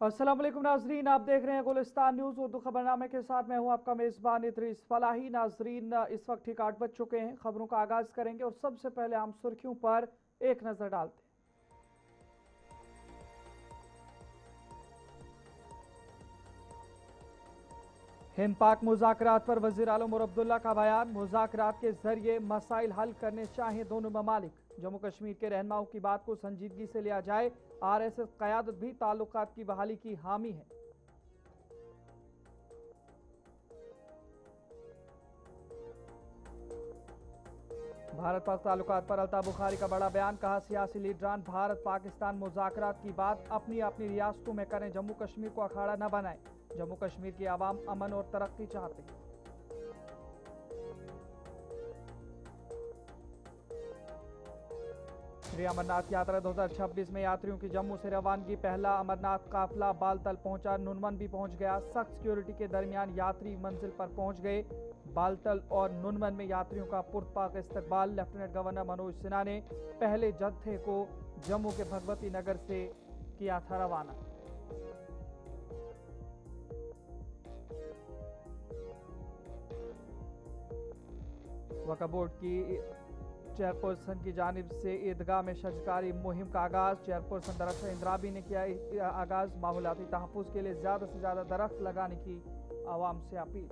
अस्सलाम वालेकुम नाजरीन, आप देख रहे हैं गुलिस्तान न्यूज़ उर्दू खबरनामे के साथ मैं हूं आपका मेज़बान इदरीस फलाही। नाजरीन, इस वक्त ठीक 8 बज चुके हैं। खबरों का आगाज़ करेंगे और सबसे पहले हम सुर्खियों पर एक नज़र डालते हैं। हिंद पाक मुज़ाकरात पर वज़ीर आलम और अब्दुल्ला का बयान। मुज़ाकरात के जरिए मसाइल हल करने चाहिए दोनों ममालिक। जम्मू कश्मीर के रहनुमाओं की बात को संजीदगी से लिया जाए। RSS क़यादत भी ताल्लुकात की बहाली की हामी है। भारत पाक ताल्लुकात पर अल्ताफ बुखारी का बड़ा बयान। कहा, सियासी लीडरान भारत पाकिस्तान मुज़ाकरात की बात अपनी अपनी रियासतों में करें, जम्मू कश्मीर को अखाड़ा न बनाएं। जम्मू कश्मीर की आवाम अमन और तरक्की चाहते हैं। श्री अमरनाथ यात्रा 2026 में यात्रियों की जम्मू से रवानगी। पहला अमरनाथ काफिला बालतल पहुंचा, नुनवन भी पहुंच गया। सख्त सिक्योरिटी के दरमियान यात्री मंजिल पर पहुंच गए। बालतल और नुनवन में यात्रियों का पुरतपाक इस्तकबाल। लेफ्टिनेंट गवर्नर मनोज सिन्हा ने पहले जत्थे को जम्मू के भगवती नगर से किया था रवाना। वक्फ बोर्ड की चेयरपर्सन की जानिब से ईदगाह में शजकारी मुहिम का आगाज। चेयरपर्सन दरख्त इंद्राबी ने किया आगाज। माहौलियाती तहफ़्फ़ुज़ के लिए ज़्यादा से ज़्यादा दरख्त लगाने की आवाम से अपील।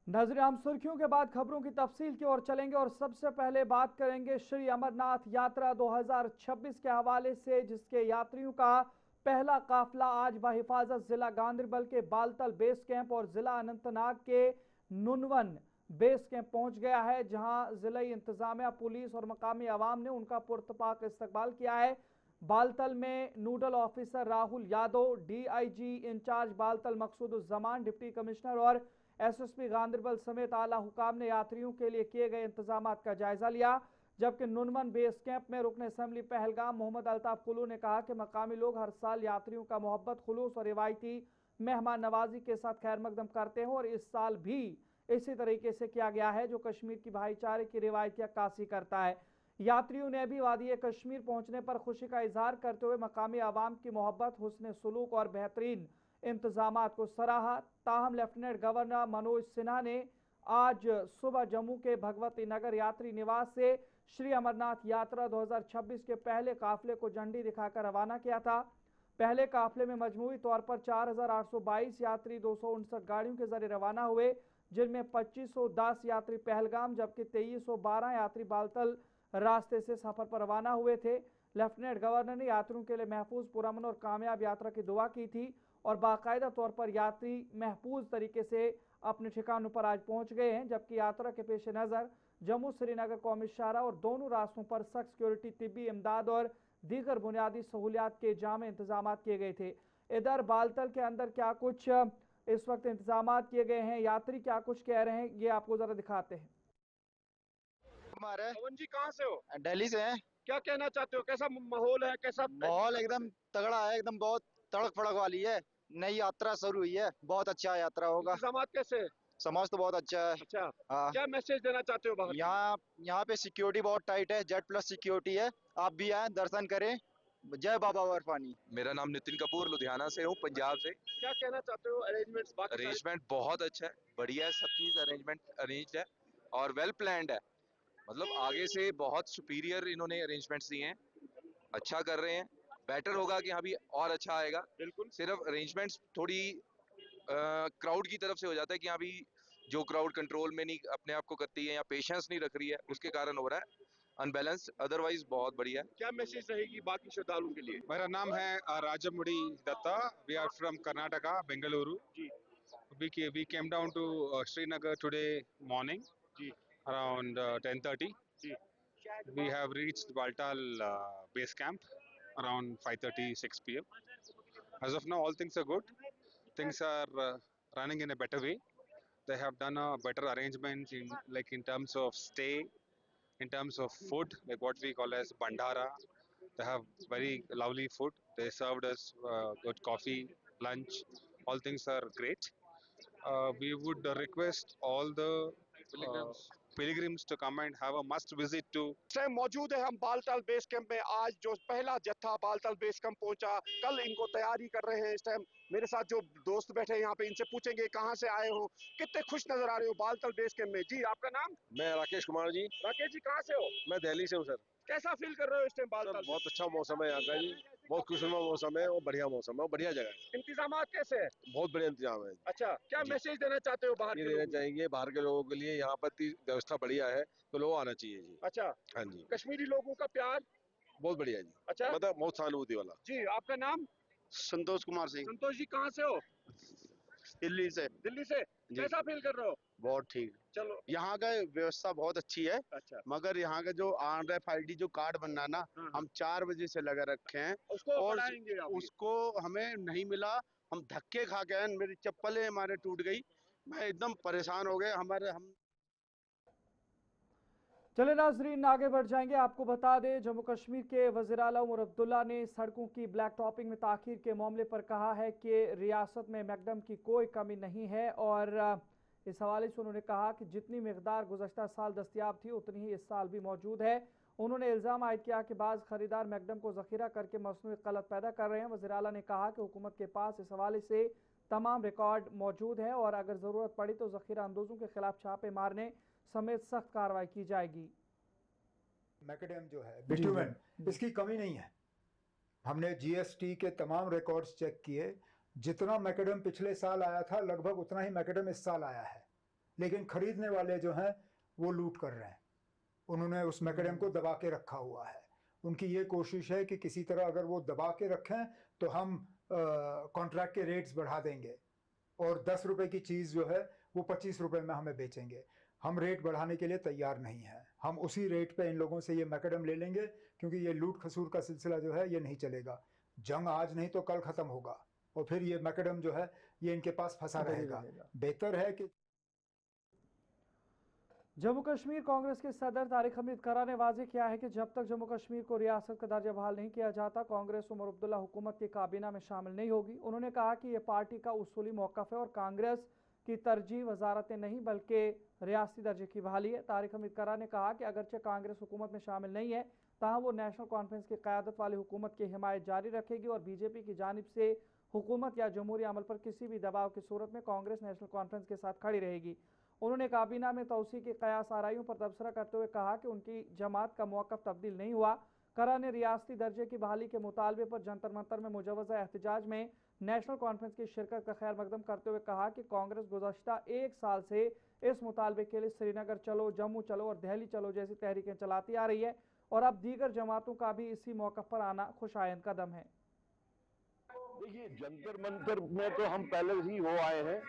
नाज़रीन, हम सुर्खियों के बाद खबरों की तफसील की ओर चलेंगे और सबसे पहले बात करेंगे श्री अमरनाथ यात्रा 2026 के हवाले से, जिसके यात्रियों का पहला काफिला आज बहिफाजत जिला गांदरबल के बालतल बेस कैंप और जिला अनंतनाग के नुनवन बेस कैंप पहुंच गया है, जहां जिला इंतजामिया, पुलिस और मकामी अवाम ने उनका पुरतपाक इस्तकबाल किया है। बालतल में nodal officer Rahul Yadav, DIG in-charge Baltal Maqsooduzzaman, deputy commissioner और SSP गांदरबल समेत आला हुकाम ने यात्रियों के लिए किए गए इंतजाम का जायजा लिया। जबकि नुनवन बेस कैंप में रुकन असम्बली पहलगाम मोहम्मद अल्ताफ कुलू ने कहा कि मकामी लोग हर साल यात्रियों का मोहब्बत, खुलूस और रिवायती मेहमान नवाजी के साथ खैर मकदम करते हैं और इस साल भी इसी तरीके से किया गया है, जो कश्मीर की भाईचारे की रिवायत की अक्कासी करता है। यात्रियों ने भी वादी कश्मीर पहुंचने पर खुशी का इजहार करते हुए मकामी आवाम की मोहब्बत, हुस्न सलूक और बेहतरीन इंतजाम को सराहा। ताहम लेफ्टिनेंट गवर्नर मनोज सिन्हा ने आज सुबह जम्मू के भगवती नगर यात्री निवास से श्री अमरनाथ यात्रा 2026 के पहले काफिले को झंडी दिखाकर रवाना किया था। पहले काफिले में मजमूई तौर पर 4822 यात्री 259 गाड़ियों के जरिए रवाना हुए, जिनमें 2510 यात्री पहलगाम जबकि 2312 यात्री बालतल रास्ते से सफर पर रवाना हुए थे। लेफ्टिनेंट गवर्नर ने यात्रियों के लिए महफूज, पुरअमन और कामयाब यात्रा की दुआ की थी और बाकायदा तौर पर यात्री महफूज तरीके से अपने ठिकानों पर आज पहुंच गए हैं। जबकि यात्रा के पेश नज़र जम्मू श्रीनगर कौमी शाहरा और दोनों रास्तों पर सख्त सिक्योरिटी, तिब्बी इमदाद और दीगर बुनियादी सहूलियात के जामे इंतजाम किए गए थे। इधर बालतल के अंदर क्या कुछ इस वक्त इंतजाम किए गए हैं, यात्री क्या कुछ कह रहे हैं, ये आपको जरा दिखाते हैं। हमारे पवन जी कहाँ से हो? दिल्ली से हैं। क्या कहना चाहते हो? कैसा माहौल है, कैसा माहौल एकदम तगड़ा है, एकदम बहुत तड़क फड़क वाली है। नई यात्रा शुरू हुई है, बहुत अच्छा यात्रा होगा। इंतजाम कैसे है? समाज तो बहुत अच्छा है। अच्छा, हाँ, क्या मैसेज देना चाहते हो बाहर के लिए? यहाँ यहाँ पे सिक्योरिटी बहुत टाइट है, जेड+ सिक्योरिटी है। आप भी आए, दर्शन करें। जय बाबा बर्फानी। मेरा नाम नितिन कपूर, लुधियाना से हूँ, पंजाब से। क्या कहना चाहते हो? अरेंजमेंट्स बाकी सारे? अरेंजमेंट बहुत अच्छा है, बढ़िया है, सब चीज़ अरेंजमेंट अरेंज्ड है और वेल प्लान्ड है। मतलब आगे से बहुत सुपीरियर इन्होंने अरेंजमेंट्स दिए हैं, अच्छा कर रहे हैं। बेटर होगा कि हाँ भी और अच्छा आएगा। बिल्कुल। सिर्फ अरेंजमेंट्स थोड़ी क्राउड की तरफ से हो जाता है कि हाँ भी जो क्राउड कंट्रोल में नहीं अपने आप को करती है या पेशेंस नहीं रख रही है, उसके कारण हो रहा है अनबैलेंस्ड। अदरवाइज बहुत बढ़िया है। क्या मैसेज रहेगी बाकी श्रद्धालुओं के लिए? मेरा नाम है Rajmudi Dutta. We are from Karnataka, Bengaluru. जी We came down to Srinagar today morning जी around 10:30. जी। We have reached Baltal base camp around 5:36 p.m. As of now, all things are good. Things are running in a better way. They have done a better arrangement in terms of stay, in terms of food, like what we call as bandhara, They have very lovely food. They served us good coffee, lunch. All things are great. We would request all the pilgrims to come and have a must visit to. इस time मौजूद है हम Baltal base camp में। आज जो पहला जत्था Baltal base camp पहुंचा, कल इनको तैयारी कर रहे हैं। इस टाइम मेरे साथ जो दोस्त बैठे हैं यहाँ पे, इनसे पूछेंगे कहाँ से आए हो, कितने खुश नजर आ रहे हो बालटाल बेस कैंप में। जी आपका नाम? मैं राकेश कुमार जी। राकेश जी कहाँ से हो? मैं दिल्ली से हूँ सर। कैसा फील कर रहे हो इस टाइम सर बालटाल? बहुत अच्छा मौसम है यहाँ का जी, बहुत खुशनुमा मौसम है और बढ़िया मौसम है और बढ़िया जगह है। इंतजाम कैसे है? बहुत बढ़िया इंतजाम है। अच्छा, क्या जी। मैसेज देना चाहते हो बाहर ये के देना लोगों को? चाहेंगे बाहर के लोगों के लिए, यहाँ पर व्यवस्था बढ़िया है तो लोग आना चाहिए जी। अच्छा, हाँ जी, कश्मीरी लोगों का प्यार? बहुत बढ़िया जी। अच्छा, मतलब बहुत सहानुभूति वाला। जी आपका नाम? संतोष कुमार सिंह, संतोष जी कहाँ से हो? दिल्ली से। दिल्ली से। जी। कैसा फील कर रहे हो? बहुत ठीक। चलो। यहाँ का व्यवस्था बहुत अच्छी है, अच्छा, मगर यहाँ का जो RFID जो कार्ड बनना ना, हाँ, हम 4 बजे से लगा रखे हैं उसको और बढ़ाएंगे अभी। उसको हमें नहीं मिला। हम धक्के खा के आए, मेरी चप्पलें हमारे टूट गई, मैं एकदम परेशान हो गए। हम चले नाजरीन आगे बढ़ जाएंगे। आपको बता दें जम्मू कश्मीर के वज़ीर आला उमर अब्दुल्ला ने सड़कों की ब्लैक टॉपिंग में ताखीर के मामले पर कहा है कि रियासत में मैकडम की कोई कमी नहीं है और इस हवाले से उन्होंने कहा कि जितनी मिकदार गुज़श्ता साल दस्तियाब थी उतनी ही इस साल भी मौजूद है। उन्होंने इल्ज़ाम आयद किया कि बाज़ खरीदार मैकडम को ज़ख़ीरा करके मसनूई गलत पैदा कर रहे हैं। वज़ीर आला ने कहा कि हुकूमत के पास इस हवाले से तमाम रिकॉर्ड मौजूद है और अगर ज़रूरत पड़ी तो ज़ख़ीरा अंदोज़ों के खिलाफ छापे मारने समेत सख्त कार्रवाई की जाएगी। मैकेडेम जो है बिटुमेन, इसकी कमी नहीं है। हमने GST के तमाम रिकॉर्ड्स चेक किए, जितना मैकेडेम पिछले साल आया था लगभग उतना ही मैकेडेम इस साल आया है, लेकिन खरीदने वाले जो हैं वो लूट कर रहे हैं। उन्होंने उस मैकेडेम को दबा के रखा हुआ है। उनकी ये कोशिश है कि किसी तरह अगर वो दबा के रखें तो हम कॉन्ट्रैक्ट के रेट्स बढ़ा देंगे और 10 रुपए की चीज़ जो है वो 25 रुपए में हमें बेचेंगे। हम रेट बढ़ाने के लिए तैयार नहीं हैं। हम उसी रेट पे इन लोगों से ये मैकेडम ले लेंगे, क्योंकि ये लूट खसूर का सिलसिला जो है ये नहीं चलेगा। जंग आज नहीं तो कल ख़त्म होगा और फिर ये मैकेडम जो है ये इनके पास फंसा रहेगा। बेहतर है कि जम्मू कश्मीर कांग्रेस के सदर तारिक हमीद करा ने वाज़ेह किया है कि जब तक जम्मू कश्मीर को रियासत का दर्जा बहाल नहीं किया जाता कांग्रेस उमर अब्दुल्ला हुकूमत की काबीना में शामिल नहीं होगी। उन्होंने कहा कि यह पार्टी का उसूली मौक़िफ़ है और कांग्रेस की तरजीह वजारतें नहीं बल्कि रियासती दर्जे की बहाली है। तारिक हमीद करा ने कहा कि अगरचे कांग्रेस हुकूमत में शामिल नहीं है ताहम वो नेशनल कॉन्फ्रेंस की क़यादत वाली हुकूमत की हिमायत जारी रखेगी और BJP की जानिब से हुकूमत या जमहूरी अमल पर किसी भी दबाव की सूरत में कांग्रेस नेशनल कॉन्फ्रेंस के साथ खड़ी रहेगी। उन्होंने काबीना में तौसी की कयास आराइयों पर तबसरा करते हुए कहा कि उनकी जमात का मौक़िफ़ तब्दील नहीं हुआ। करा ने रियासती दर्जे की बहाली के मुतालबे पर जंतर मंतर में मुजवज़ा एहतजाज में नेशनल कॉन्फ्रेंस की शिरकत का खैर मकदम करते हुए कहा कि कांग्रेस गुज़श्ता 1 साल से इस मुतालबे के लिए श्रीनगर चलो, जम्मू चलो और दिल्ली चलो जैसी तहरीकें चलाती आ रही है और अब दीगर जमातों का भी इसी मौक़िफ़ पर आना खुशायन कदम है। देखिए, जंतर मंतर में तो हम पहले ही हो आए हैं।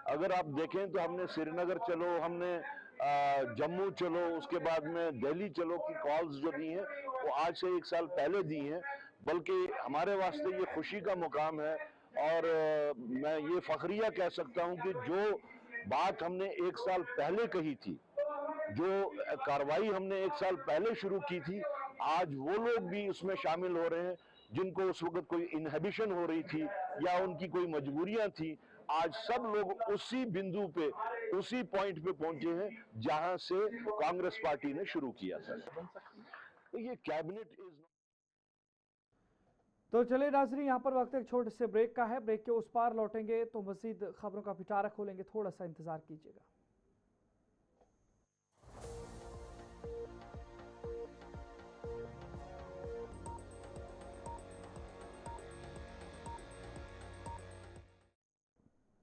अगर आप देखें तो हमने श्रीनगर चलो, हमने जम्मू चलो, उसके बाद में दिल्ली चलो की कॉल्स जो दी हैं वो आज से 1 साल पहले दी हैं। बल्कि हमारे वास्ते ये खुशी का मुकाम है और मैं ये फखरिया कह सकता हूँ कि जो बात हमने 1 साल पहले कही थी, जो कार्रवाई हमने 1 साल पहले शुरू की थी, आज वो लोग भी उसमें शामिल हो रहे हैं जिनको उस वक्त कोई इनहिबिशन हो रही थी या उनकी कोई मजबूरियां थी। आज सब लोग उसी बिंदु पे, उसी पॉइंट पे पहुंचे हैं जहां से कांग्रेस पार्टी ने शुरू किया था। तो ये कैबिनेट तो चले नाज़रीन, यहाँ पर वक्त एक छोटे से ब्रेक का है। ब्रेक के उस पार लौटेंगे तो मज़ीद खबरों का पिटारा खोलेंगे, थोड़ा सा इंतजार कीजिएगा।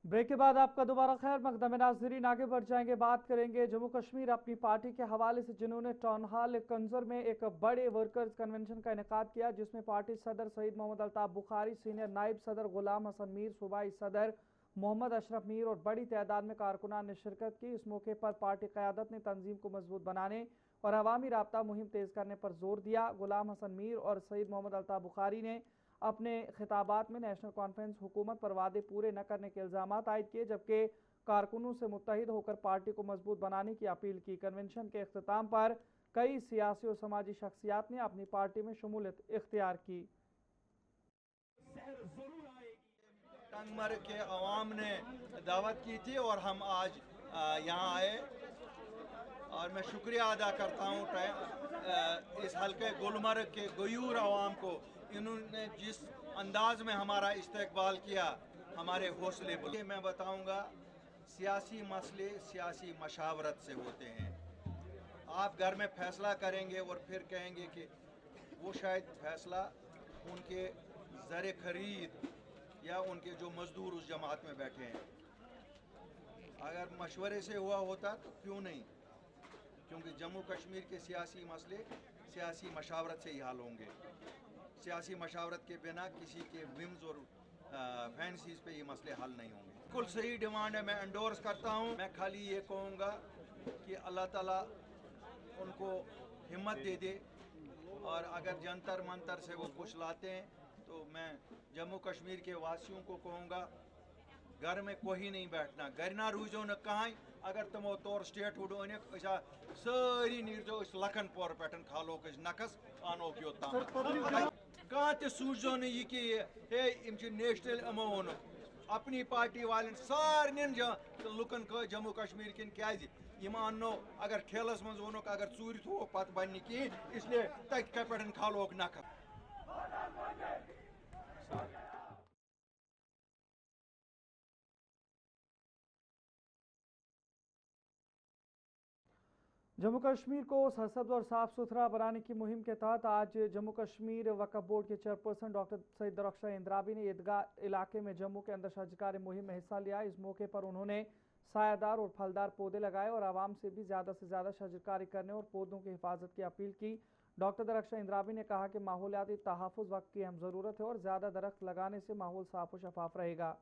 ब्रेक के बाद आपका दोबारा खैर मकदम नाज़रीन। आगे बढ़ जाएंगे, बात करेंगे जम्मू कश्मीर अपनी पार्टी के हवाले से जिन्होंने टाउन हॉल कंजर में एक बड़े वर्कर्स कन्वेंशन का इनेकाद किया, जिसमें पार्टी सदर सईद मोहम्मद अल्ताफ बुखारी, सीनियर नायब सदर गुलाम हसन मीर, सूबाई सदर मोहम्मद अशरफ मीर और बड़ी तादाद में कारकुनान ने शिरकत की। इस मौके पर पार्टी क़यादत ने तंजीम को मजबूत बनाने और अवामी राब्ता मुहिम तेज़ करने पर जोर दिया। गुलाम हसन मीर और सईद मोहम्मद अल्ताफ बुखारी ने अपने खिताबात में नेशनल कॉन्फ्रेंस हुकूमत पर वादे पूरे न करने के इल्ज़ामात आयद किए, जबकि कारकुनों से मुत्तहिद होकर पार्टी को मजबूत बनाने की अपील की। कन्वेंशन के अख्ताम पर कई सियासी और समाजी शख्सियात ने अपनी पार्टी में शमूलियत इख्तियार की। टंगमर के अवाम ने दावत की थी और हम आज यहाँ आए और मैं शुक्रिया अदा करता हूँ इस हल्के गुलमर्ग के गयूर अवाम को। इन्होंने जिस अंदाज में हमारा इस्तकबाल किया, हमारे हौसले बुलंद। मैं बताऊँगा, सियासी मसले सियासी मशावरत से होते हैं। आप घर में फैसला करेंगे और फिर कहेंगे कि वो शायद फैसला उनके ज़र खरीद या उनके जो मजदूर उस जमात में बैठे हैं, अगर मशवरे से हुआ होता तो क्यों नहीं, क्योंकि जम्मू कश्मीर के सियासी मसले सियासी मशावरत से ही हल होंगे। सियासी मशावरत के बिना किसी के विम्स और फैंसीज पे ये मसले हल नहीं होंगे। बिल्कुल सही डिमांड है, मैं एंडोर्स करता हूँ। मैं खाली ये कहूँगा कि अल्लाह ताला उनको हिम्मत दे दे, और अगर जंतर मंतर से वो कुछ लाते हैं तो मैं जम्मू कश्मीर के वासियों को कहूँगा, घर में कोई नहीं बैठना, घर ना रूजो न कहीं। अगर तुमो तौर स्टेट वुड अनिक सारी नीरजो लखन पोर पे खालो नकस आनो योतान कह तो सूझो न यह कि हे इम नेशनल अमो वोन अपनी पार्टी वाले सारे लुकन कह जम्मू कश्मीर किन क्या आनो अगर खेलस मज वोन अगर चूर थो पत बन कहें, इसलिए तथ पे खालो नकस। जम्मू कश्मीर को सरसब्ज और साफ सुथरा बनाने की मुहिम के तहत आज जम्मू कश्मीर वक्फ बोर्ड के चेयरपर्सन डॉक्टर सईद दरख्शां इंद्राबी ने ईदगाह इलाके में जम्मू के अंदर शजरकारी मुहिम में हिस्सा लिया। इस मौके पर उन्होंने सायादार और फलदार पौधे लगाए और आवाम से भी ज़्यादा से ज़्यादा शजरकारी करने और पौधों की हिफाजत की अपील की। डॉक्टर दरख्शां इंद्राबी ने कहा कि माहौलियाती तहफ़्फ़ुज़ वक्त की अहम ज़रूरत है और ज़्यादा दरख्त लगाने से माहौल साफ और शफाफ रहेगा।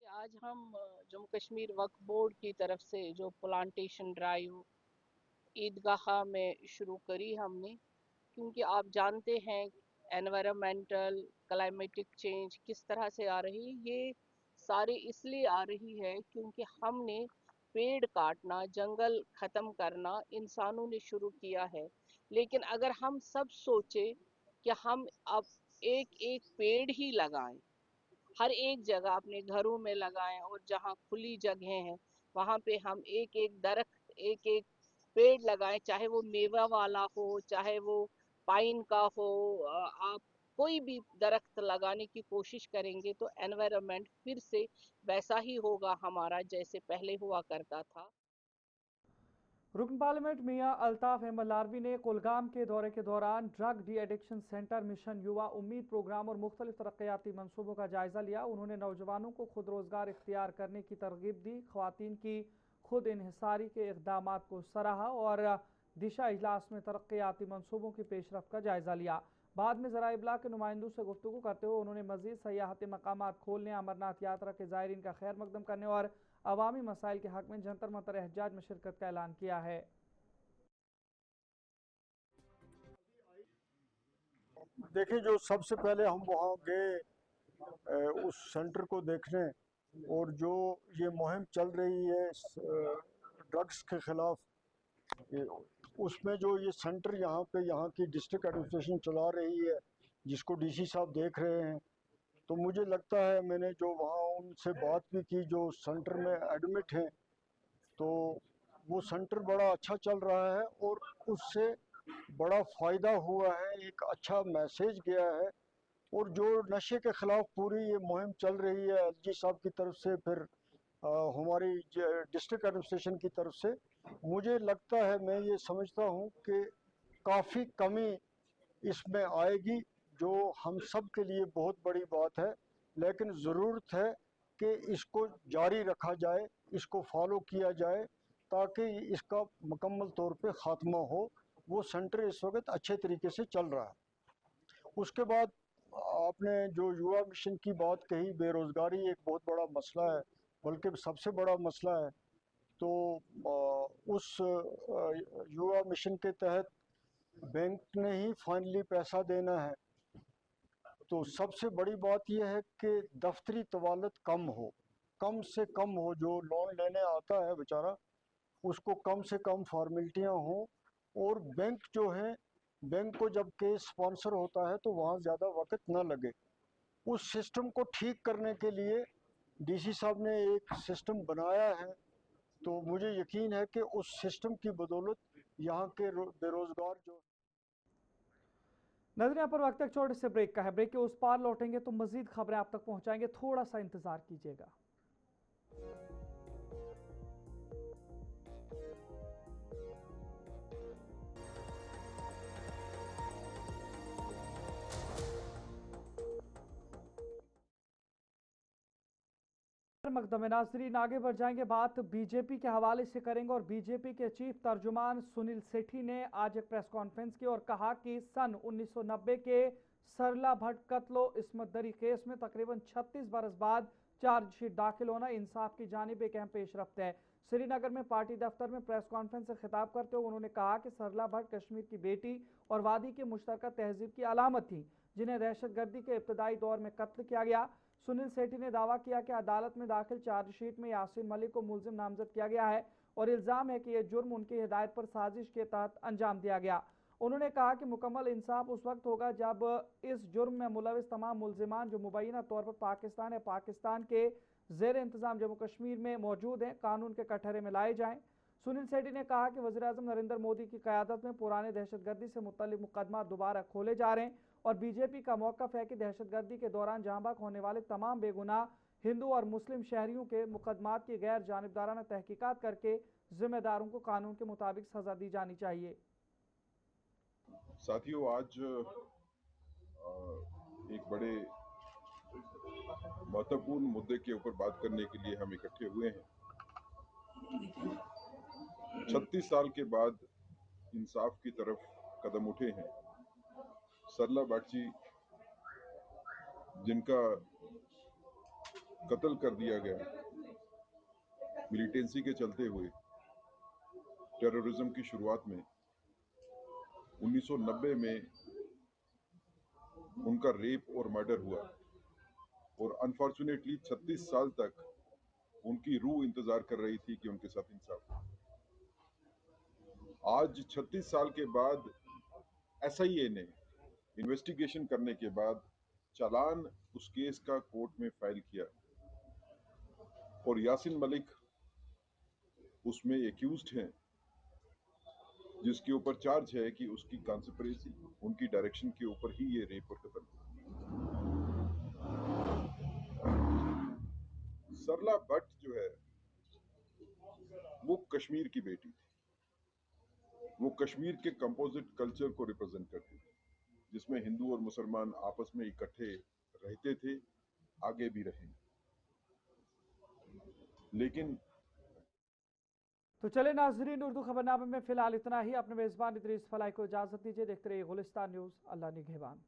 आज हम जम्मू कश्मीर वक्फ बोर्ड की तरफ से जो प्लांटेशन ड्राइव ईदगाह में शुरू करी हमने, क्योंकि आप जानते हैं एनवायरमेंटल क्लाइमेटिक चेंज किस तरह से आ रही है। ये सारी इसलिए आ रही है क्योंकि हमने पेड़ काटना, जंगल ख़त्म करना इंसानों ने शुरू किया है। लेकिन अगर हम सब सोचें कि हम अब एक एक पेड़ ही लगाएं, हर एक जगह अपने घरों में लगाएं और जहाँ खुली जगह हैं वहाँ पे हम एक एक दरख्त, एक एक पेड़ लगाएं, चाहे वो मेवा वाला हो, चाहे वो पाइन का हो। आप कोई भी दरख्त लगाने की कोशिश करेंगे तो एनवायरनमेंट फिर से वैसा ही होगा हमारा जैसे पहले हुआ करता था। रुकन पार्लियामेंट मियां अल्ताफ अहमद लारवी ने कुलगाम के दौरे के दौरान drug de addiction centre, mission युवा उम्मीद प्रोग्राम और मुख्तलिफ तरक्याती मनसूबों का जायजा लिया। उन्होंने नौजवानों को खुद रोजगार इख्तियार करने की तरगीब दी, ख्वातीन की खुद इन्हिसारी के इकदाम को सराहा और दिशा इजलास में तरक्याती मनसूबों की पेशरफ का जायजा लिया। बाद में ज़राए इब्लाग के नुमाइंदों से गुफ्तगू करते हुए उन्होंने मज़ीद सयाहती मकामात खोलने, अमरनाथ यात्रा के ज़ायरीन का खैर मकदम करने और अवामी मसाइल के हक में जंतर मंतर एहतजाज में शिरकत का ऐलान किया है। देखिए, जो सबसे पहले हम वहाँ गए उस सेंटर को देखने, और जो ये मुहिम चल रही है ड्रग्स के खिलाफ, उसमें जो ये सेंटर यहाँ पे यहाँ की डिस्ट्रिक्ट एडमिनिस्ट्रेशन चला रही है, जिसको डीसी साहब देख रहे हैं, तो मुझे लगता है, मैंने जो वहाँ उनसे बात भी की जो सेंटर में एडमिट हैं, तो वो सेंटर बड़ा अच्छा चल रहा है और उससे बड़ा फ़ायदा हुआ है, एक अच्छा मैसेज गया है। और जो नशे के ख़िलाफ़ पूरी ये मुहिम चल रही है एलजी साहब की तरफ से, फिर हमारी डिस्ट्रिक्ट एडमिनिस्ट्रेशन की तरफ से, मुझे लगता है, मैं ये समझता हूँ कि काफ़ी कमी इसमें आएगी, जो हम सब के लिए बहुत बड़ी बात है। लेकिन ज़रूरत है कि इसको जारी रखा जाए, इसको फॉलो किया जाए, ताकि इसका मुकम्मल तौर पे ख़ात्मा हो। वो सेंटर इस वक्त अच्छे तरीके से चल रहा है। उसके बाद आपने जो युवा मिशन की बात कही, बेरोज़गारी एक बहुत बड़ा मसला है, बल्कि सबसे बड़ा मसला है। तो उस युवा मिशन के तहत बैंक ने ही फाइनली पैसा देना है, तो सबसे बड़ी बात यह है कि दफ्तरी तवालत कम से कम हो। जो लोन लेने आता है बेचारा, उसको कम से कम फॉर्मेलिटियाँ हों। और बैंक जो है, बैंक को जब केस स्पॉन्सर होता है तो वहाँ ज़्यादा वक्त ना लगे। उस सिस्टम को ठीक करने के लिए डीसी साहब ने एक सिस्टम बनाया है, तो मुझे यकीन है कि उस सिस्टम की बदौलत यहाँ के बेरोज़गार जो नजर यहाँ पर वक्त एक छोटे से ब्रेक का है। ब्रेक के उस पार लौटेंगे तो मजीद खबरें आप तक पहुंचाएंगे, थोड़ा सा इंतजार कीजिएगा। मकदमे नाजरीन आगे बढ़ जाएंगे, बात बीजेपी के हवाले से करेंगे और बीजेपी के चीफ तर्जुमान सुनील सेठी ने आज एक प्रेस कॉन्फ्रेंस की और कहा कि सन 1990 के सरला भट्ट कत्लो इस्मत दरी केस में तकरीबन 36 बरस बाद चार्जशीट दाखिल होना इंसाफ की जानिब एक अहम पेशरफ्त है। श्रीनगर में पार्टी दफ्तर में प्रेस कॉन्फ्रेंस से खिताब करते हुए उन्होंने कहा कि सरला भट्ट कश्मीर की बेटी और वादी की मुश्तरका तहजीब की अलामत थी, जिन्हें दहशतगर्दी के इब्तदाई दौर में कत्ल किया गया। सुनील सेठी ने दावा किया कि अदालत में दाखिल चार्जशीट में यासीन मलिक को मुलजिम नामजद किया गया है और इल्जाम है कि यह जुर्म उनकी हिदायत पर साजिश के तहत अंजाम दिया गया। उन्होंने कहा कि मुकम्मल इंसाफ उस वक्त होगा जब इस जुर्म में मुलविस तमाम मुलजिमान जो मुबैना तौर पर पाकिस्तान या पाकिस्तान के जेर इंतजाम जम्मू कश्मीर में मौजूद हैं, कानून के कटहरे में लाए जाएं। सुनील सेठी ने कहा कि वज़ीर-ए-आज़म नरेंद्र मोदी की क़यादत में पुराने दहशतगर्दी से मुतल्लिक मुकदमा दोबारा खोले जा रहे हैं और बीजेपी का मौक़िफ़ है कि दहशतगर्दी के दौरान जहां बहक होने वाले तमाम बेगुनाह हिंदू और मुस्लिम शहरियों के मुकदमात की गैर जानिबदाराना तहकीकात करके जिम्मेदारों को कानून के मुताबिक सजा दी जानी चाहिए। साथियों, आज एक बड़े महत्वपूर्ण मुद्दे के ऊपर बात करने के लिए हम इकट्ठे हुए हैं। 36 साल के बाद इंसाफ की तरफ कदम उठे हैं। सरला बागची जिनका कत्ल कर दिया गया मिलिटेंसी के चलते हुए, टेररिज्म की शुरुआत में 1990 में उनका रेप और मर्डर हुआ और अनफॉर्चुनेटली 36 साल तक उनकी रूह इंतजार कर रही थी कि उनके साथ इंसाफ हो। आज 36 साल के बाद एसआईए ने इन्वेस्टिगेशन करने के बाद चालान उस केस का कोर्ट में फाइल किया और यासीन मलिक उसमें एक्यूज्ड हैं, जिसके ऊपर चार्ज है कि उसकी कॉन्स्पिरेसी, उनकी डायरेक्शन के ऊपर ही ये रेप और कत्ल। सरला भट्ट जो है वो कश्मीर की बेटी थी। वो कश्मीर के कंपोजिट कल्चर को रिप्रेजेंट करती थी, जिसमें हिंदू और मुसलमान आपस में इकट्ठे रहते थे, आगे भी रहेंगे। लेकिन तो चले नाजरीन, उर्दू खबरनामे में फिलहाल इतना ही। अपने मेजबान इदरीस फलाई को इजाजत दीजिए। देखते रहिए गुलिस्तान न्यूज। अल्लाह निगहबान।